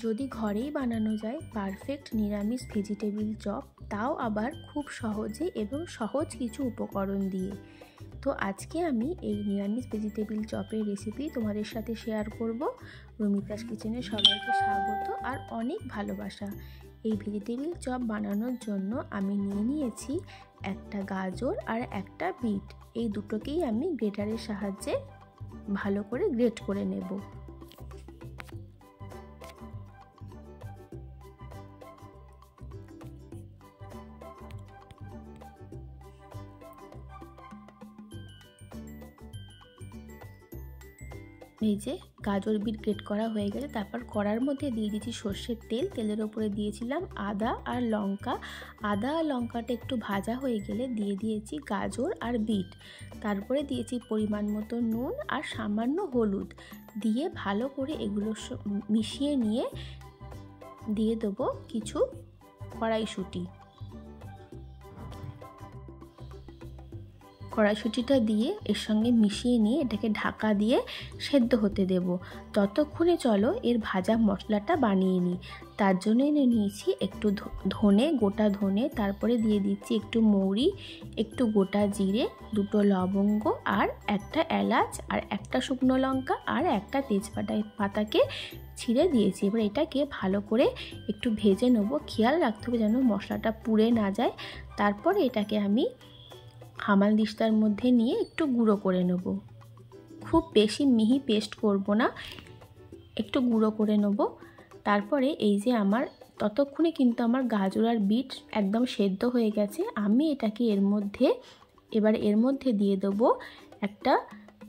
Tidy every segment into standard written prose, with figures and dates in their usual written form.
যদি ঘরেই বানানো যায় পারফেক্ট নিরামিষ ভেজিটেবিল চপ, তাও আবার খুব সহজে এবং সহজ কিছু উপকরণ দিয়ে। তো আজকে আমি এই নিরামিষ ভেজিটেবিল চপের রেসিপি তোমাদের সাথে শেয়ার করব। রুমিতাস কিচেনে সবাইকে স্বাগত আর অনেক ভালোবাসা। এই ভেজিটেবিল চপ বানানোর জন্য আমি নিয়েছি একটা গাজর আর একটা বিট। এই দুটোকেই আমি গ্রেটারের সাহায্যে ভালো করে গ্রেট করে নেব। এই যে গাজর বিট গ্রেট করা হয়ে গেলে তারপর কড়ার মধ্যে দিয়ে দিয়েছি সর্ষের তেল। তেলের ওপরে দিয়েছিলাম আদা আর লঙ্কা। আদা আর লঙ্কাটা একটু ভাজা হয়ে গেলে দিয়ে দিয়েছি গাজর আর বিট। তারপরে দিয়েছি পরিমাণ মতো নুন আর সামান্য হলুদ দিয়ে ভালো করে এগুলো মিশিয়ে নিয়ে দিয়ে দেবো কিছু কড়াইশুঁটি। কড়াইশুঁটিটা দিয়ে এর সঙ্গে মিশিয়ে নিয়ে এটাকে ঢাকা দিয়ে সেদ্ধ হতে দেব। ততক্ষণে চলো এর ভাজা মশলাটা বানিয়ে নিই। তার জন্য নিয়েছি একটু ধনে, গোটা ধনে, তারপরে দিয়ে দিচ্ছি একটু মৌরি, একটু গোটা জিরে, দুটো লবঙ্গ আর একটা এলাচ আর একটা শুকনো লঙ্কা আর একটা তেজপাতাকে ছিঁড়ে দিয়েছি। এবার এটাকে ভালো করে একটু ভেজে নেব। খেয়াল রাখতে হবে যেন মশলাটা পুড়ে না যায়। তারপরে এটাকে আমি হামাল দিস্তার মধ্যে নিয়ে একটু গুঁড়ো করে নেব। খুব বেশি মিহি পেস্ট করব না, একটু গুঁড়ো করে নেব। তারপরে এই যে ততক্ষণে কিন্তু আমার গাজর আর বিট একদম সেদ্ধ হয়ে গেছে। আমি এটাকে এর মধ্যে দিয়ে দেবো একটা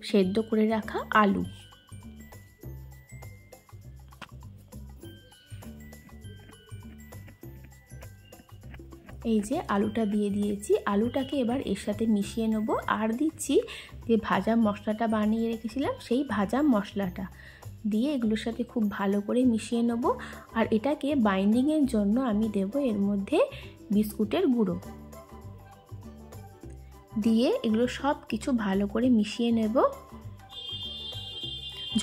সেদ্ধ করে রাখা আলু। এই যে আলুটা দিয়ে দিয়েছি। আলুটাকে এবার এর সাথে মিশিয়ে নেব। আর দিচ্ছি যে ভাজা মশলাটা বানিয়ে রেখেছিলাম, সেই ভাজা মশলাটা দিয়ে এগুলোর সাথে খুব ভালো করে মিশিয়ে নেব। আর এটাকে বাইন্ডিংয়ের জন্য আমি দেব এর মধ্যে বিস্কুটের গুঁড়ো দিয়ে এগুলো সব কিছু ভালো করে মিশিয়ে নেব।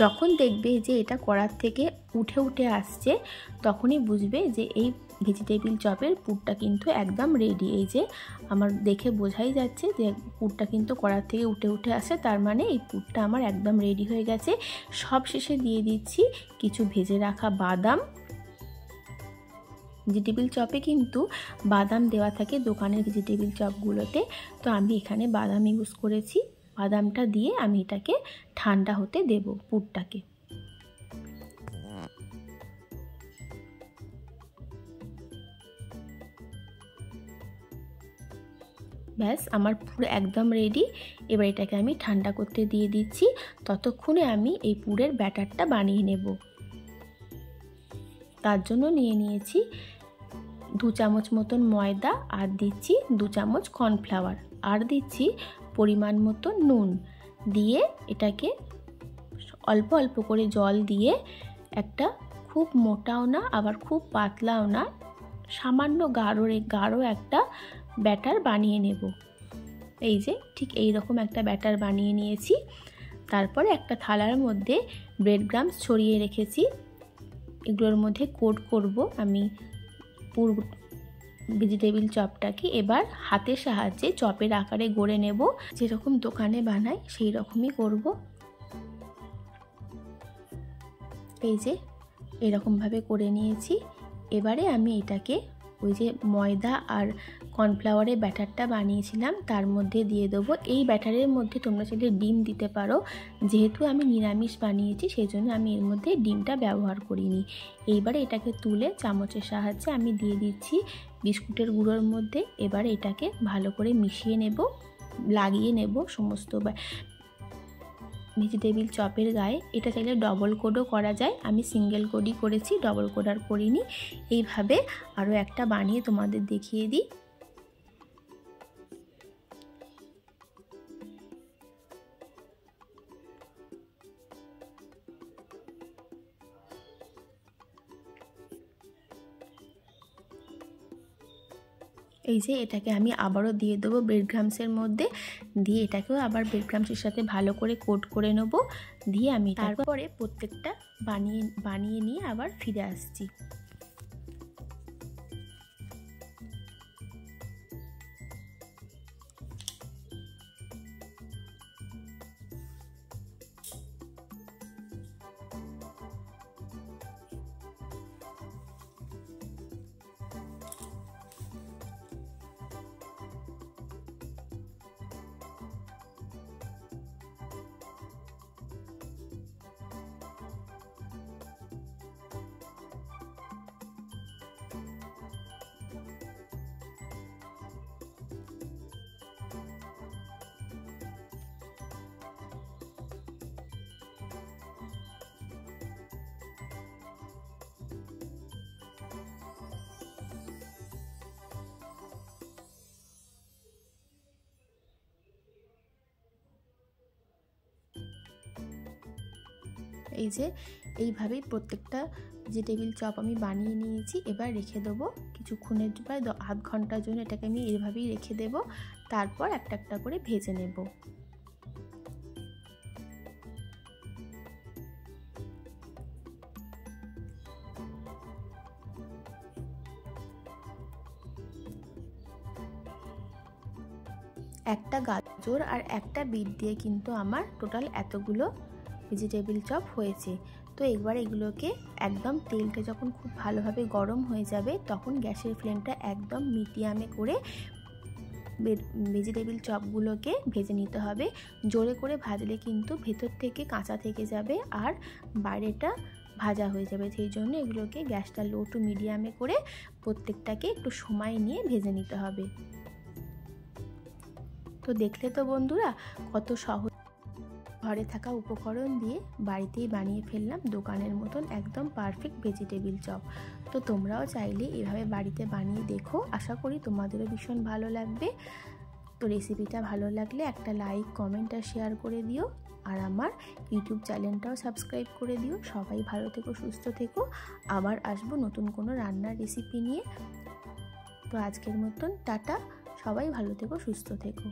যখন দেখবে যে এটা কড়ার থেকে উঠে আসছে, তখনই বুঝবে যে এই ভেজিটেবিল চপের পুরটা কিন্তু একদম রেডি। এই যে আমার দেখে বোঝাই যাচ্ছে যে পুরটা কিন্তু কড়ার থেকে উঠে আসে, তার মানে এই পুরটা আমার একদম রেডি হয়ে গেছে। সব শেষে দিয়ে দিচ্ছি কিছু ভেজে রাখা বাদাম। ভেজিটেবিল চপে কিন্তু বাদাম দেওয়া থাকে দোকানের ভেজিটেবিল চপগুলোতে, তো আমি এখানে বাদাম ইউজ করেছি। বাদামটা দিয়ে আমি এটাকে ঠান্ডা হতে দেব পুরটাকে। ব্যাস আমার পুর একদম রেডি। এবার এটাকে আমি ঠান্ডা করতে দিয়ে দিচ্ছি। ততক্ষণে আমি এই পুরের ব্যাটারটা বানিয়ে নেব। তার জন্য নিয়েছি 2 চামচ মতন ময়দা, আর দিচ্ছি 2 চামচ কর্নফ্লাওয়ার, আর দিচ্ছি পরিমাণ মতো নুন দিয়ে এটাকে অল্প অল্প করে জল দিয়ে একটা খুব মোটাও না আবার খুব পাতলাও না, সামান্য গাঢ় একটা ব্যাটার বানিয়ে নেব। এই যে ঠিক এই রকম একটা ব্যাটার বানিয়ে নিয়েছি। তারপরে একটা থালার মধ্যে ব্রেড ক্রাম্বস ছড়িয়ে রেখেছি। এগুলোর মধ্যে কোট করব আমি পুরো ভেজিটেবিল চপটাকে। এবার হাতের সাহায্যে চপের আকারে গড়ে নেব, যেরকম দোকানে বানাই সেই রকমই করব। এই যে এরকমভাবে করে নিয়েছি। এবারে আমি এটাকে ওই যে ময়দা আর কর্নফ্লাওয়ারের ব্যাটারটা বানিয়েছিলাম তার মধ্যে দিয়ে দেবো। এই ব্যাটারের মধ্যে তোমরা চাইলে ডিম দিতে পারো, যেহেতু আমি নিরামিষ বানিয়েছি সেই জন্য আমি এর মধ্যে ডিমটা ব্যবহার করিনি। এইবারে এটাকে তুলে চামচের সাহায্যে আমি দিয়ে দিচ্ছি বিস্কুটের গুঁড়োর মধ্যে। এবারে এটাকে ভালো করে মিশিয়ে নেব, লাগিয়ে নেব সমস্ত ভেজিটেবিল চপের গায়ে। এটা চাইলে ডবল কোডও করা যায়, আমি সিঙ্গেল কোডই করেছি, ডবল কোড আর করিনি। এইভাবে আরও একটা বানিয়ে তোমাদের দেখিয়ে দিই। এই যে এটাকে আমি আবারও দিয়ে দেবো ব্রেড ক্রাম্বসের মধ্যে, দিয়ে এটাকেও আবার ব্রেড ক্রাম্বসের সাথে ভালো করে কোট করে নেব। দিয়ে আমি তারপরে প্রত্যেকটা বানিয়ে নিয়ে আবার ফিরে আসছি। এই যে এইভাবেই প্রত্যেকটা ভেজিটেবিল চপ আমি বানিয়ে নিয়েছি। এবার রেখে দেবো কিছুক্ষণের প্রায় আধ ঘন্টার জন্য। এটাকে আমি এইভাবেই রেখে দেব, তারপর একটা একটা করে ভেজে নেব। একটা গাজর আর একটা বিট দিয়ে কিন্তু আমার টোটাল এতগুলো ভেজিটেবিল চপ হয়েছে। তো এবার এগুলোকে একদম তেলটা যখন খুব ভালোভাবে গরম হয়ে যাবে তখন গ্যাসের ফ্লেমটা একদম মিডিয়ামে করে ভেজিটেবিল চপগুলোকে ভেজে নিতে হবে। জোরে করে ভাজলে কিন্তু ভেতর থেকে কাঁচা থেকে যাবে আর বাইরেটা ভাজা হয়ে যাবে। সেই জন্য এগুলোকে গ্যাসটা লো টু মিডিয়ামে করে প্রত্যেকটাকে একটু সময় নিয়ে ভেজে নিতে হবে। তো দেখলে তো বন্ধুরা কত সহজ, ঘরে থাকা উপকরণ দিয়ে বাড়িতেই বানিয়ে ফেললাম দোকানের মতন একদম পারফেক্ট ভেজিটেবিল চপ। তো তোমরাও চাইলে এভাবে বাড়িতে বানিয়ে দেখো, আশা করি তোমাদেরও ভীষণ ভালো লাগবে। তো রেসিপিটা ভালো লাগলে একটা লাইক, কমেন্ট আর শেয়ার করে দিও, আর আমার ইউটিউব চ্যানেলটাও সাবস্ক্রাইব করে দিও। সবাই ভালো থেকো, সুস্থ থেকো, আবার আসবো নতুন কোনো রান্নার রেসিপি নিয়ে। তো আজকের মতন টাটা, সবাই ভালো থেকো, সুস্থ থেকো।